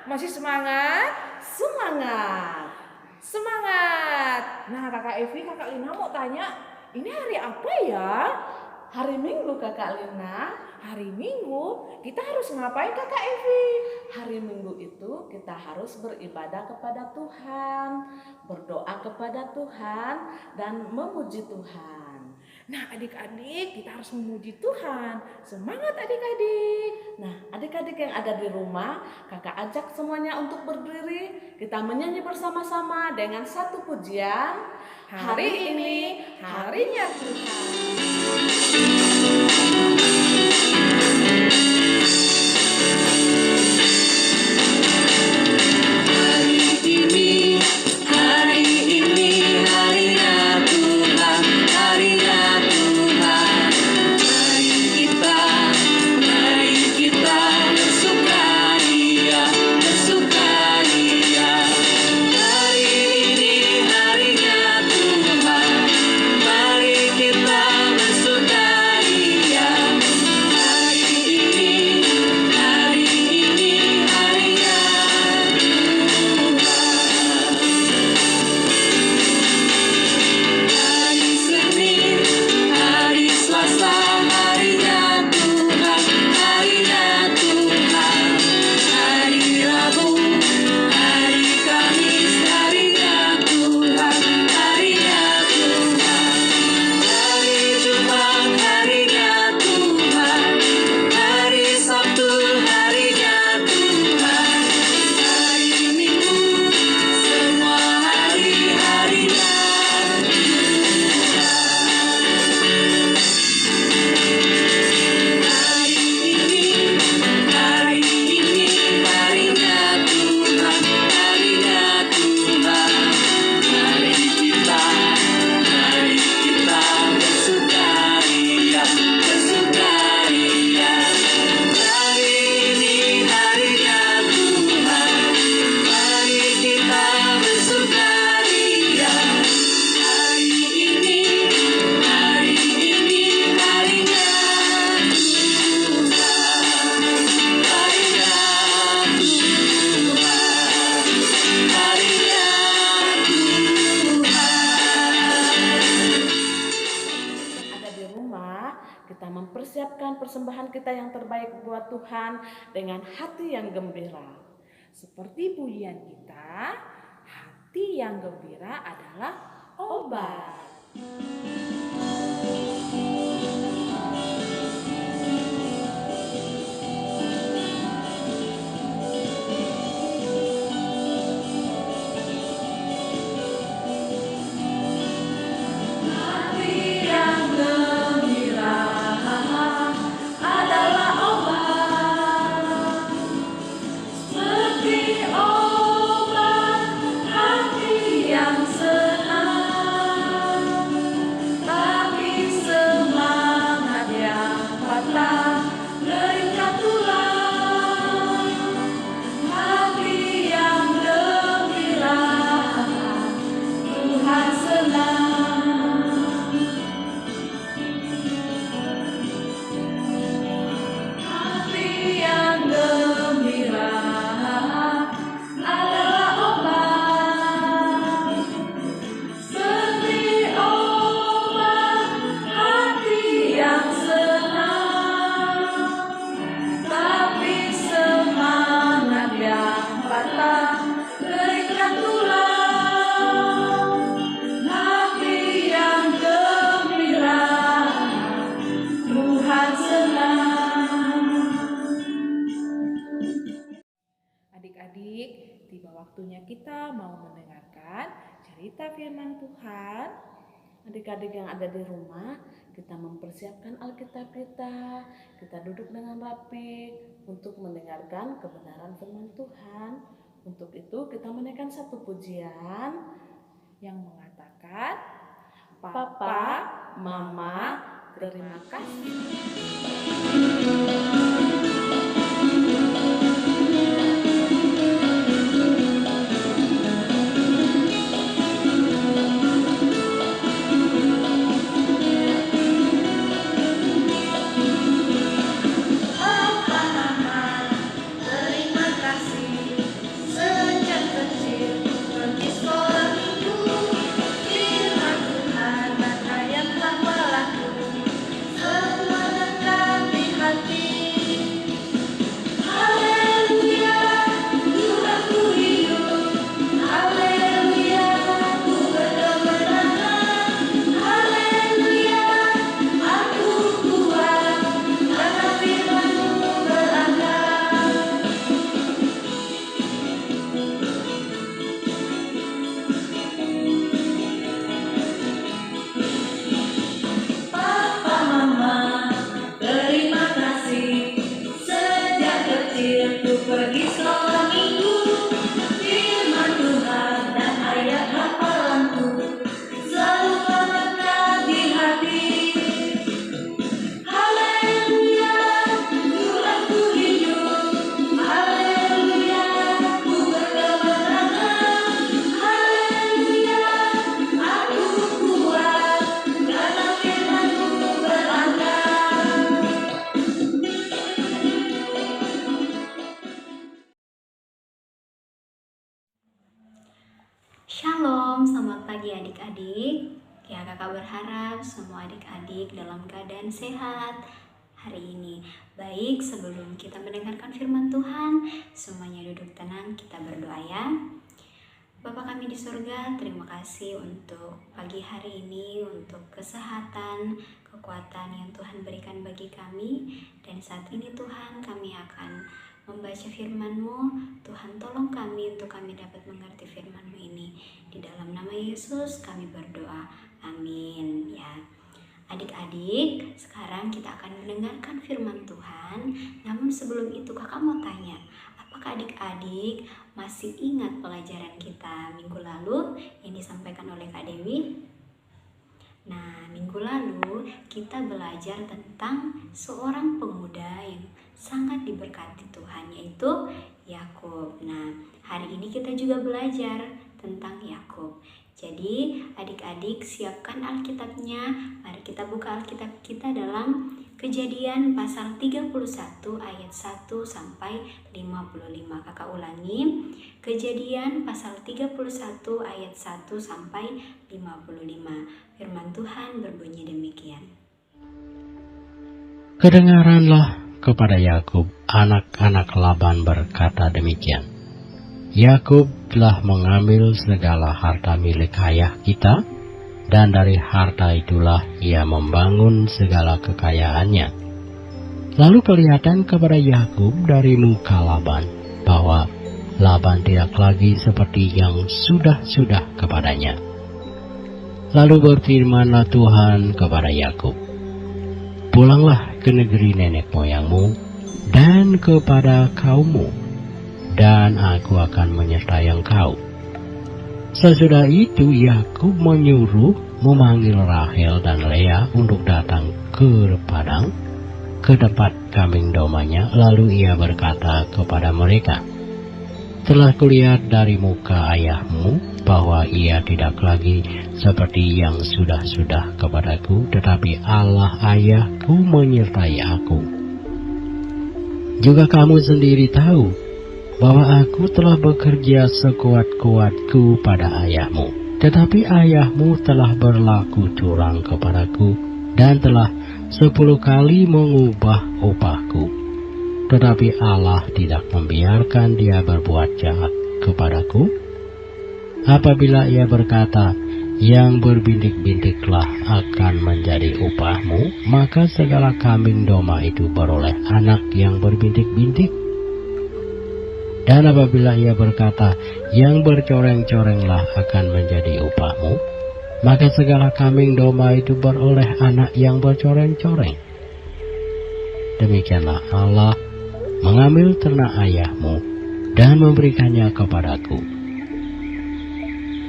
Masih semangat? Semangat! Semangat! Nah, Kakak Evi, Kakak Lina mau tanya, ini hari apa ya? Hari Minggu, Kakak Lina. Hari Minggu, kita harus ngapain, Kakak Evi? Hari Minggu itu kita harus beribadah kepada Tuhan, berdoa kepada Tuhan, dan memuji Tuhan. Nah, adik-adik, kita harus memuji Tuhan. Semangat adik-adik. Nah, adik-adik yang ada di rumah, kakak ajak semuanya untuk berdiri. Kita menyanyi bersama-sama dengan satu pujian. Hari ini harinya Tuhan. Kita mempersiapkan persembahan kita yang terbaik buat Tuhan dengan hati yang gembira. Seperti pujian kita, hati yang gembira adalah obat. Adik-adik, tiba waktunya kita mau mendengarkan cerita firman Tuhan. Adik-adik yang ada di rumah, kita mempersiapkan Alkitab kita. Kita duduk dengan rapi untuk mendengarkan kebenaran firman Tuhan. Untuk itu kita menaikkan satu pujian yang mengatakan, Papa, Mama, terima kasih. Papa, Mama, terima kasih. Shalom, selamat pagi adik-adik. Ya, kakak berharap semua adik-adik dalam keadaan sehat hari ini. Baik, sebelum kita mendengarkan firman Tuhan, semuanya duduk tenang, kita berdoa ya. Bapa kami di surga, terima kasih untuk pagi hari ini, untuk kesehatan, kekuatan yang Tuhan berikan bagi kami. Dan saat ini Tuhan, kami akan membaca firman-Mu. Tuhan tolong kami untuk kami dapat mengerti firman-Mu ini. Di dalam nama Yesus kami berdoa. Amin. Ya. Adik-adik, sekarang kita akan mendengarkan firman Tuhan. Namun sebelum itu kakak mau tanya, apakah adik-adik masih ingat pelajaran kita minggu lalu yang disampaikan oleh Kak Dewi? Nah, minggu lalu kita belajar tentang seorang pemuda yang sangat diberkati Tuhan, yaitu Yakub. Nah, hari ini kita juga belajar tentang Yakub. Jadi, adik-adik siapkan Alkitabnya. Mari kita buka Alkitab kita dalam Kejadian pasal 31 ayat 1 sampai 55. Kakak ulangi. Kejadian pasal 31 ayat 1 sampai 55. Firman Tuhan berbunyi demikian. Kedengaranlah kepada Yakub, anak-anak Laban berkata demikian. Yakub telah mengambil segala harta milik ayah kita, dan dari harta itulah ia membangun segala kekayaannya. Lalu kelihatan kepada Yakub dari muka Laban bahwa Laban tidak lagi seperti yang sudah-sudah kepadanya. Lalu berfirmanlah Tuhan kepada Yakub, "Pulanglah ke negeri nenek moyangmu dan kepada kaummu, dan aku akan menyertai engkau." Sesudah itu Yakub memanggil Rahel dan Lea untuk datang ke padang, ke tempat kambing domanya. Lalu ia berkata kepada mereka, "Telah kulihat dari muka ayahmu bahwa ia tidak lagi seperti yang sudah-sudah kepadaku, tetapi Allah ayahku menyertai aku. Juga kamu sendiri tahu bahwa aku telah bekerja sekuat-kuatku pada ayahmu, tetapi ayahmu telah berlaku curang kepadaku dan telah 10 kali mengubah upahku. Tetapi Allah tidak membiarkan dia berbuat jahat kepadaku. Apabila ia berkata, 'Yang berbintik-bintiklah akan menjadi upahmu,' maka segala kambing domba itu beroleh anak yang berbintik-bintik. Dan apabila ia berkata, 'Yang bercoreng-corenglah akan menjadi upahmu,' maka segala kambing domba itu beroleh anak yang bercoreng-coreng. Demikianlah Allah mengambil ternak ayahmu dan memberikannya kepadaku.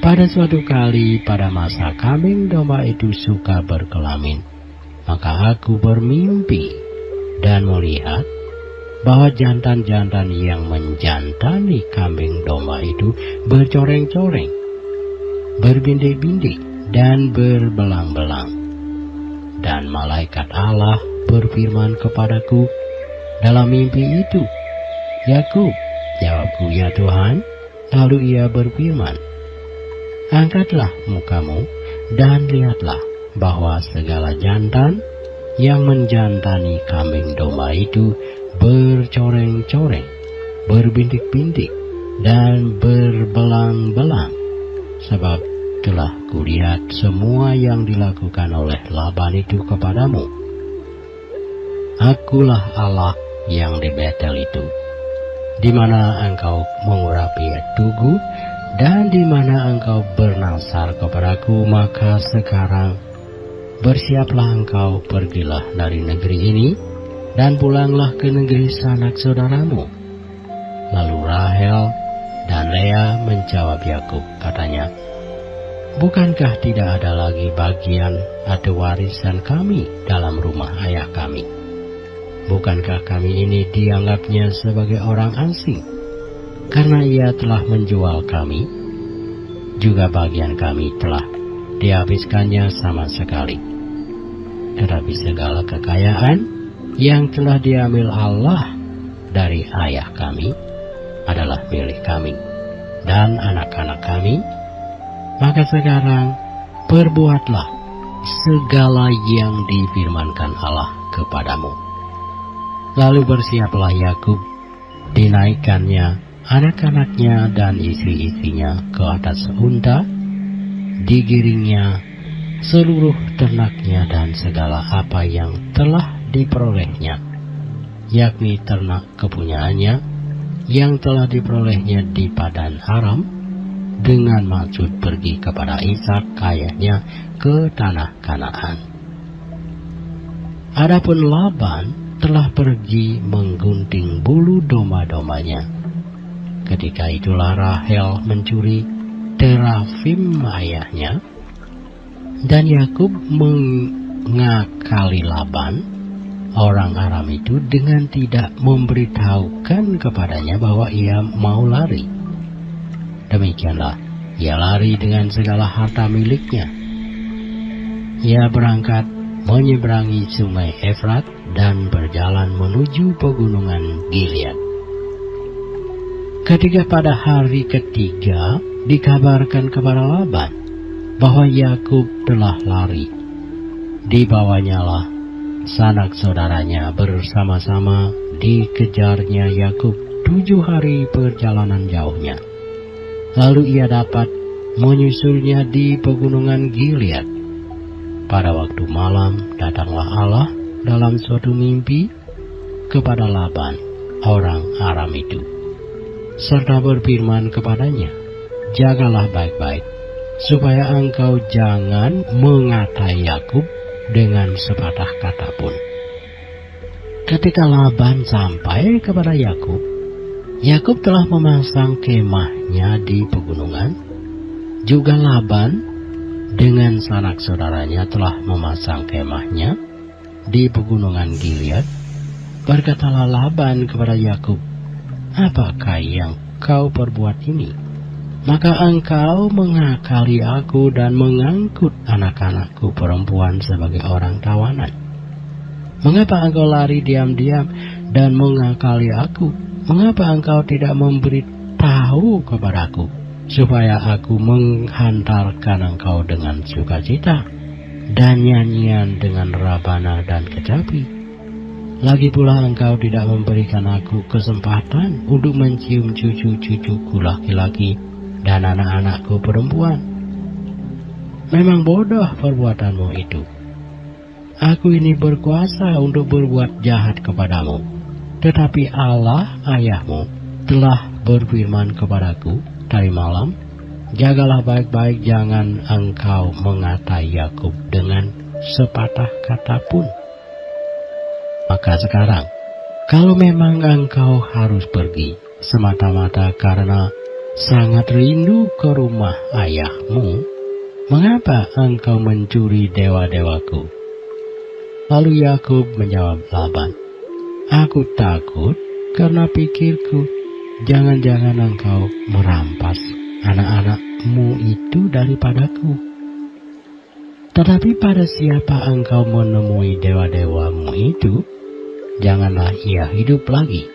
Pada suatu kali pada masa kambing domba itu suka berkelamin, maka aku bermimpi dan melihat bahwa jantan-jantan yang menjantani kambing domba itu bercoreng-coreng, berbintik-bintik, dan berbelang-belang. Dan malaikat Allah berfirman kepadaku dalam mimpi itu, 'Yakub.' Jawabku, 'Ya Tuhan.' Lalu ia berfirman, 'Angkatlah mukamu dan lihatlah bahwa segala jantan yang menjantani kambing domba itu bercoreng-coreng, berbintik-bintik, dan berbelang-belang, sebab telah kulihat semua yang dilakukan oleh Laban itu kepadamu. Akulah Allah yang di Betel itu, di mana engkau mengurapi tugu, dan di mana engkau bernasar kepadaku. Maka sekarang bersiaplah engkau, pergilah dari negeri ini, dan pulanglah ke negeri sanak saudaramu." Lalu Rahel dan Lea menjawab Yakub, katanya, "Bukankah tidak ada lagi bagian atau warisan kami dalam rumah ayah kami? Bukankah kami ini dianggapnya sebagai orang asing? Karena ia telah menjual kami, juga bagian kami telah dihabiskannya sama sekali. Tetapi segala kekayaan yang telah diambil Allah dari ayah kami adalah milik kami dan anak-anak kami Maka sekarang perbuatlah segala yang difirmankan Allah kepadamu. Lalu bersiaplah Yakub, dinaikkannya anak-anaknya dan istri-istrinya ke atas unta, digiringnya seluruh ternaknya dan segala apa yang telah diperolehnya, yakni ternak kepunyaannya yang telah diperolehnya di Padan Aram, dengan maksud pergi kepada Ishak ayahnya ke tanah Kanaan. Adapun Laban telah pergi menggunting bulu domba-dombanya. Ketika itulah Rahel mencuri terafim ayahnya, dan Yakub mengakali Laban, orang Aram itu, dengan tidak memberitahukan kepadanya bahwa ia mau lari. Demikianlah ia lari dengan segala harta miliknya. Ia berangkat menyeberangi sungai Efrat dan berjalan menuju pegunungan Gilead. Ketika pada hari ketiga dikabarkan kepada Laban bahwa Yakub telah lari, dibawanyalah sanak saudaranya bersama-sama, dikejarnya Yakub 7 hari perjalanan jauhnya. Lalu ia dapat menyusulnya di pegunungan Gilead. Pada waktu malam datanglah Allah dalam suatu mimpi kepada Laban, orang Aram itu, serta berfirman kepadanya, "Jagalah baik-baik, supaya engkau jangan mengatai Yakub dengan sepatah kata pun." Ketika Laban sampai kepada Yakub, Yakub telah memasang kemahnya di pegunungan. Juga Laban dengan sanak saudaranya telah memasang kemahnya di pegunungan Gilead. Berkatalah Laban kepada Yakub, "Apakah yang kau perbuat ini? Maka engkau mengakali aku dan mengangkut anak-anakku perempuan sebagai orang tawanan. Mengapa engkau lari diam-diam dan mengakali aku? Mengapa engkau tidak memberitahu kepadaku, supaya aku menghantarkan engkau dengan sukacita dan nyanyian dengan rabana dan kecapi? Lagi pula engkau tidak memberikan aku kesempatan untuk mencium cucu-cucuku laki-laki dan anak-anakku perempuan. Memang bodoh perbuatanmu itu. Aku ini berkuasa untuk berbuat jahat kepadamu. Tetapi Allah ayahmu telah berfirman kepadaku tadi malam, jagalah baik-baik, jangan engkau mengatai Yakub dengan sepatah kata pun. Maka sekarang, kalau memang engkau harus pergi semata-mata karena sangat rindu ke rumah ayahmu, mengapa engkau mencuri dewa-dewaku?" Lalu Yakub menjawab Laban, "Aku takut karena pikirku, jangan-jangan engkau merampas anak-anakmu itu daripadaku. Tetapi pada siapa engkau menemui dewa-dewamu itu, janganlah ia hidup lagi.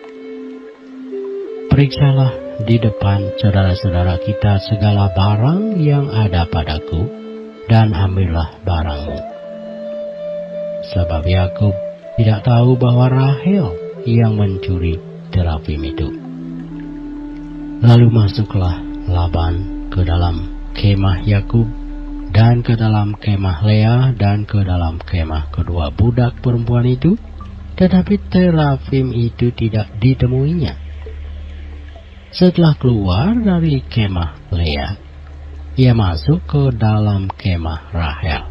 Periksalah di depan saudara-saudara kita segala barang yang ada padaku, dan ambillah barangmu." Sebab Yakub tidak tahu bahwa Rahel yang mencuri terafim itu. Lalu masuklah Laban ke dalam kemah Yakub, dan ke dalam kemah Lea, dan ke dalam kemah kedua budak perempuan itu, tetapi terafim itu tidak ditemuinya. Setelah keluar dari kemah Lea, ia masuk ke dalam kemah Rahel,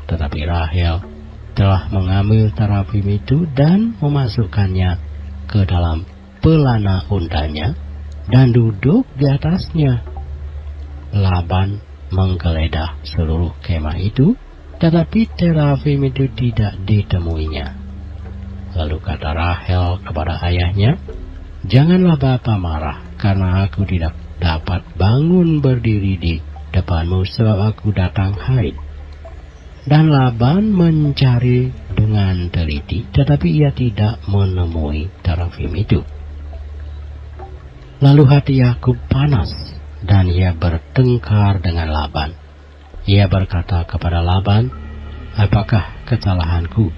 tetapi Rahel telah mengambil terafim itu dan memasukkannya ke dalam pelana untanya dan duduk di atasnya. Laban menggeledah seluruh kemah itu, tetapi terafim itu tidak ditemuinya. Lalu kata Rahel kepada ayahnya, "Janganlah bapa marah, karena aku tidak dapat bangun berdiri di depanmu sebab aku datang haid." Dan Laban mencari dengan teliti, tetapi ia tidak menemui terafim itu. Lalu hati Yakub panas dan ia bertengkar dengan Laban. Ia berkata kepada Laban, "Apakah kesalahanku?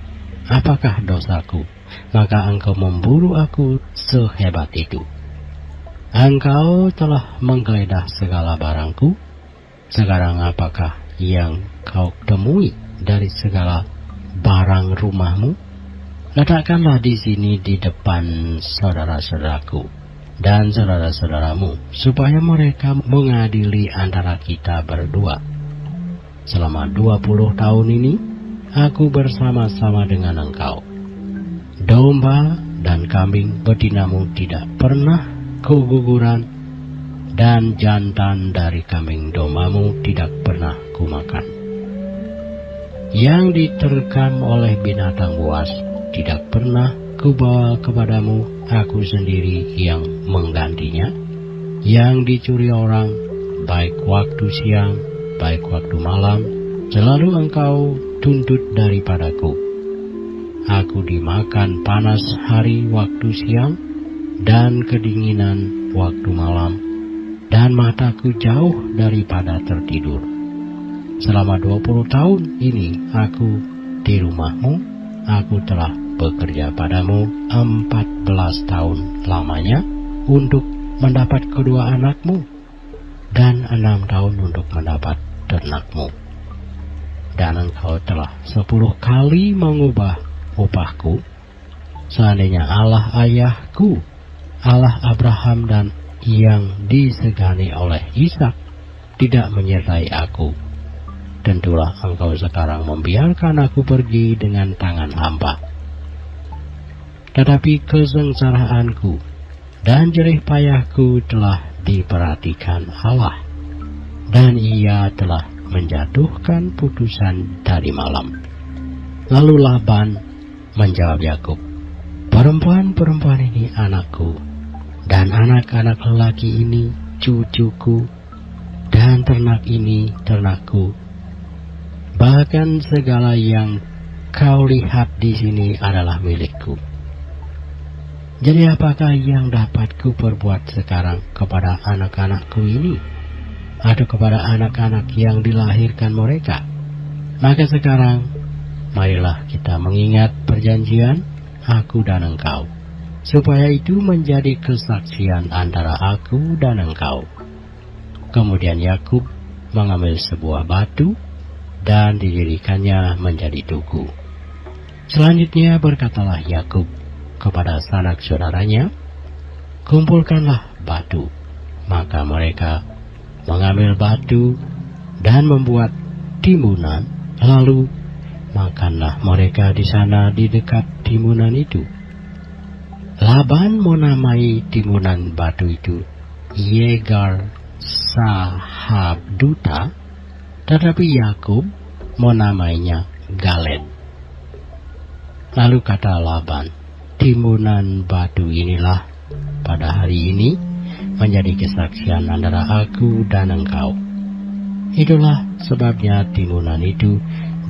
Apakah dosaku? Maka engkau memburu aku sehebat itu. Engkau telah menggeledah segala barangku. Sekarang apakah yang kau temui dari segala barang rumahmu? Letakkanlah di sini di depan saudara-saudaraku dan saudara-saudaramu, supaya mereka mengadili antara kita berdua. Selama 20 tahun ini, aku bersama-sama dengan engkau. Domba dan kambing betinamu tidak pernah kuguguran, dan jantan dari kambing dombamu tidak pernah kumakan. Yang diterkam oleh binatang buas tidak pernah kubawa kepadamu, aku sendiri yang menggantinya. Yang dicuri orang, baik waktu siang, baik waktu malam, selalu engkau tuntut daripadaku. Aku dimakan panas hari waktu siang, dan kedinginan waktu malam, dan mataku jauh daripada tertidur. Selama 20 tahun ini aku di rumahmu, aku telah bekerja padamu 14 tahun lamanya untuk mendapat kedua anakmu, dan 6 tahun untuk mendapat ternakmu. Dan engkau telah 10 kali mengubah upahku. Seandainya Allah ayahku, Allah Abraham dan yang disegani oleh Ishak tidak menyertai aku, tentulah engkau sekarang membiarkan aku pergi dengan tangan hampa. Tetapi kesengsaraanku dan jerih payahku telah diperhatikan Allah, dan ia telah menjatuhkan putusan dari malam. Lalu Laban menjawab Yakub, "Perempuan-perempuan ini anakku, dan anak-anak lelaki ini cucuku, dan ternak ini ternakku. Bahkan segala yang kau lihat di sini adalah milikku. Jadi apakah yang dapat ku perbuat sekarang kepada anak-anakku ini, atau kepada anak-anak yang dilahirkan mereka? Maka sekarang, marilah kita mengingat perjanjian aku dan engkau, supaya itu menjadi kesaksian antara aku dan engkau." Kemudian Yakub mengambil sebuah batu dan didirikannya menjadi tugu. Selanjutnya berkatalah Yakub kepada sanak saudaranya, "Kumpulkanlah batu." Maka mereka mengambil batu dan membuat timbunan, lalu makanlah mereka di sana di dekat timbunan itu. Laban menamai timbunan batu itu Yegar Sahabduta, tetapi Yakub menamainya Galed. Lalu kata Laban, "Timbunan batu inilah pada hari ini menjadi kesaksian antara aku dan engkau." Itulah sebabnya timbunan itu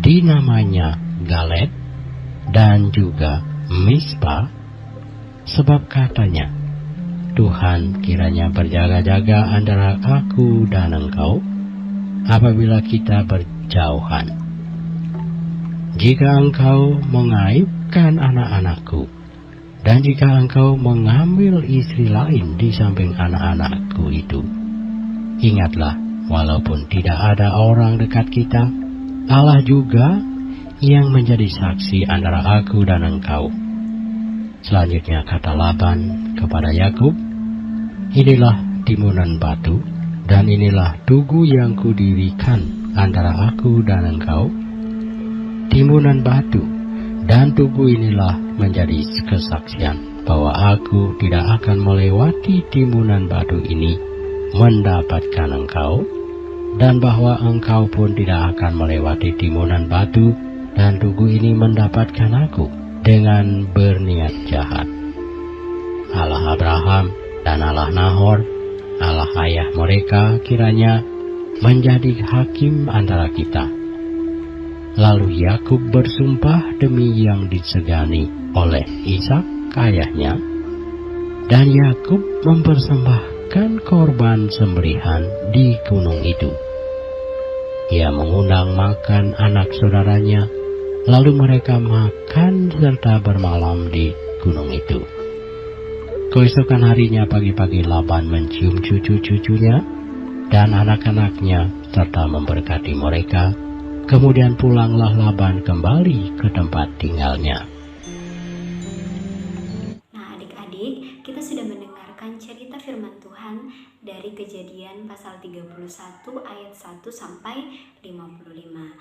dinamanya Galed dan juga Mispa, sebab katanya, "Tuhan kiranya berjaga-jaga antara aku dan engkau apabila kita berjauhan. Jika engkau mengaibkan anak-anakku, dan jika engkau mengambil istri lain di samping anak-anakku itu, ingatlah, walaupun tidak ada orang dekat kita, Allah juga yang menjadi saksi antara aku dan engkau." Selanjutnya kata Laban kepada Yakub, "Inilah timbunan batu, dan inilah tugu yang kudirikan antara aku dan engkau. Timbunan batu dan tugu inilah menjadi kesaksian bahwa aku tidak akan melewati timbunan batu ini mendapatkan engkau, dan bahwa engkau pun tidak akan melewati timbunan batu dan tugu ini mendapatkan aku dengan berniat jahat. Allah Abraham dan Allah Nahor, Allah ayah mereka, kiranya menjadi hakim antara kita." Lalu Yakub bersumpah demi yang disegani oleh Ishak ayahnya, dan Yakub mempersembahkan mengadakan korban sembelihan di gunung itu. Ia mengundang makan anak saudaranya, lalu mereka makan serta bermalam di gunung itu. Keesokan harinya pagi-pagi Laban mencium cucu-cucunya dan anak-anaknya serta memberkati mereka. Kemudian pulanglah Laban kembali ke tempat tinggalnya. Nah, adik-adik, kita sudah mendengarkan cerita firman Tuhan dari Kejadian pasal 31 ayat 1 sampai 55.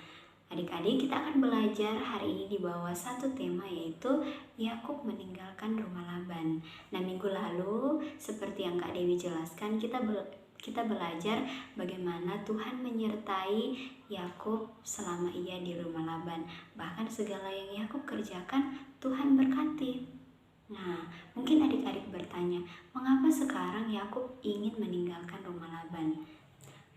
Adik-adik, kita akan belajar hari ini di bawah satu tema, yaitu Yakub meninggalkan rumah Laban. Nah, minggu lalu seperti yang Kak Dewi jelaskan, kita belajar bagaimana Tuhan menyertai Yakub selama ia di rumah Laban. Bahkan segala yang Yakub kerjakan Tuhan berkati. Nah, mungkin adik-adik bertanya, mengapa sekarang Yakub ingin meninggalkan rumah Laban?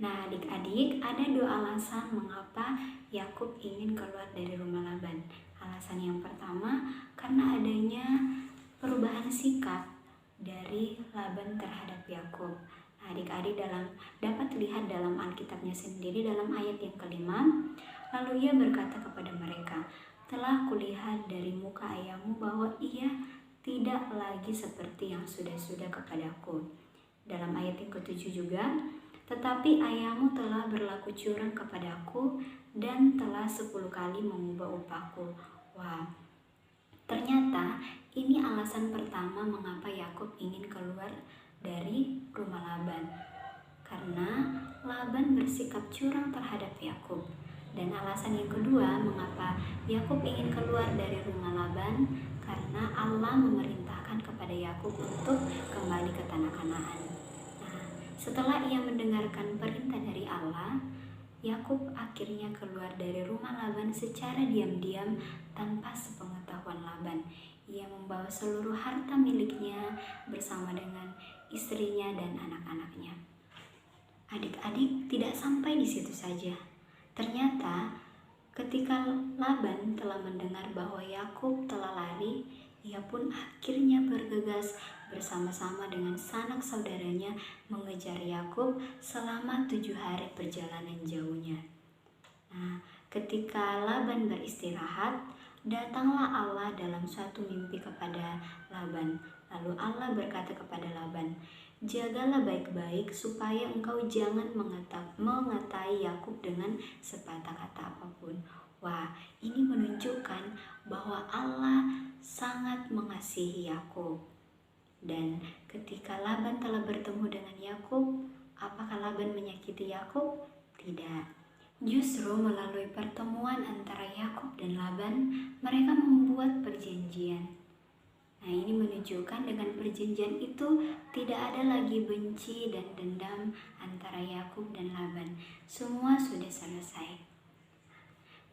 Nah, adik-adik, ada dua alasan mengapa Yakub ingin keluar dari rumah Laban. Alasan yang pertama, karena adanya perubahan sikap dari Laban terhadap Yakub. Nah, adik-adik dapat lihat dalam Alkitabnya sendiri dalam ayat yang kelima. Lalu ia berkata kepada mereka, "Telah kulihat dari muka ayahmu bahwa ia tidak lagi seperti yang sudah-sudah kepadaku." Dalam ayat yang ketujuh juga, "Tetapi ayahmu telah berlaku curang kepadaku dan telah 10 kali mengubah upahku." Wah, ternyata ini alasan pertama mengapa Yakub ingin keluar dari rumah Laban. Karena Laban bersikap curang terhadap Yakub. Dan alasan yang kedua mengapa Yakub ingin keluar dari rumah Laban, karena Allah memerintahkan kepada Yakub untuk kembali ke tanah Kanaan. Setelah ia mendengarkan perintah dari Allah, Yakub akhirnya keluar dari rumah Laban secara diam-diam tanpa sepengetahuan Laban. Ia membawa seluruh harta miliknya bersama dengan istrinya dan anak-anaknya. Adik-adik, tidak sampai di situ saja. Ternyata ketika Laban telah mendengar bahwa Yakub telah lari, ia pun akhirnya bergegas bersama-sama dengan sanak saudaranya mengejar Yakub selama 7 hari perjalanan jauhnya. Nah, ketika Laban beristirahat, datanglah Allah dalam suatu mimpi kepada Laban. Lalu Allah berkata kepada Laban, "Jagalah baik-baik supaya engkau jangan mengatai Yakub dengan sepatah kata apapun." Wah, ini menunjukkan bahwa Allah sangat mengasihi Yakub. Dan ketika Laban telah bertemu dengan Yakub, apakah Laban menyakiti Yakub? Tidak. Justru melalui pertemuan antara Yakub dan Laban, mereka membuat perjanjian. Nah, ini menunjukkan dengan perjanjian itu tidak ada lagi benci dan dendam antara Yakub dan Laban. Semua sudah selesai.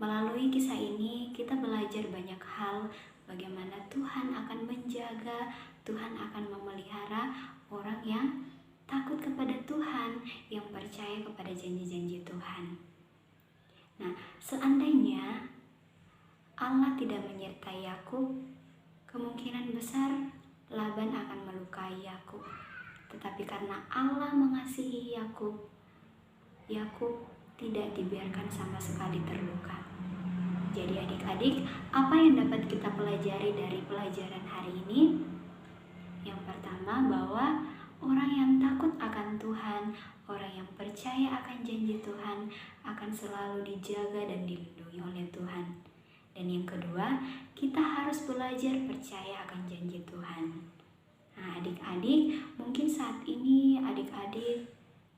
Melalui kisah ini kita belajar banyak hal, bagaimana Tuhan akan menjaga, Tuhan akan memelihara orang yang takut kepada Tuhan, yang percaya kepada janji-janji Tuhan. Nah, seandainya Allah tidak menyertai Yakub, kemungkinan besar Laban akan melukai Yakub. Tetapi karena Allah mengasihi Yakub, Yakub tidak dibiarkan sama sekali terluka. Jadi adik-adik, apa yang dapat kita pelajari dari pelajaran hari ini? Yang pertama, bahwa orang yang takut akan Tuhan, orang yang percaya akan janji Tuhan akan selalu dijaga dan dilindungi oleh Tuhan. Dan yang kedua, kita harus belajar percaya akan janji Tuhan. Nah, adik-adik, mungkin saat ini adik-adik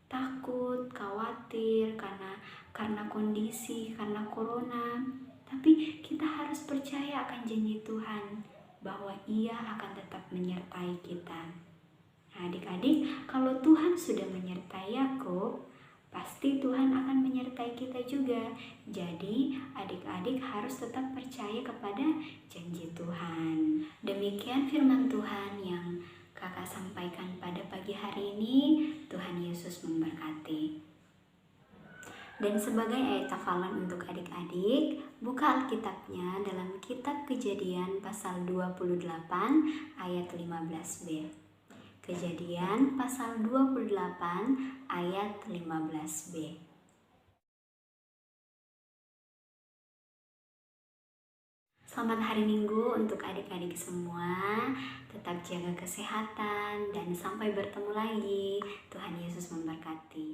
takut, khawatir karena kondisi, karena corona. Tapi kita harus percaya akan janji Tuhan bahwa Ia akan tetap menyertai kita. Nah, adik-adik, kalau Tuhan sudah menyertai Yakub, pasti Tuhan akan menyertai kita juga. Jadi, adik-adik harus tetap percaya kepada janji Tuhan. Demikian firman Tuhan yang Kakak sampaikan pada pagi hari ini. Tuhan Yesus memberkati. Dan sebagai ayat hafalan untuk adik-adik, buka Alkitabnya dalam kitab Kejadian pasal 28 ayat 15b. Kejadian pasal 28 ayat 15b. Selamat hari Minggu untuk adik-adik semua. Tetap jaga kesehatan dan sampai bertemu lagi. Tuhan Yesus memberkati.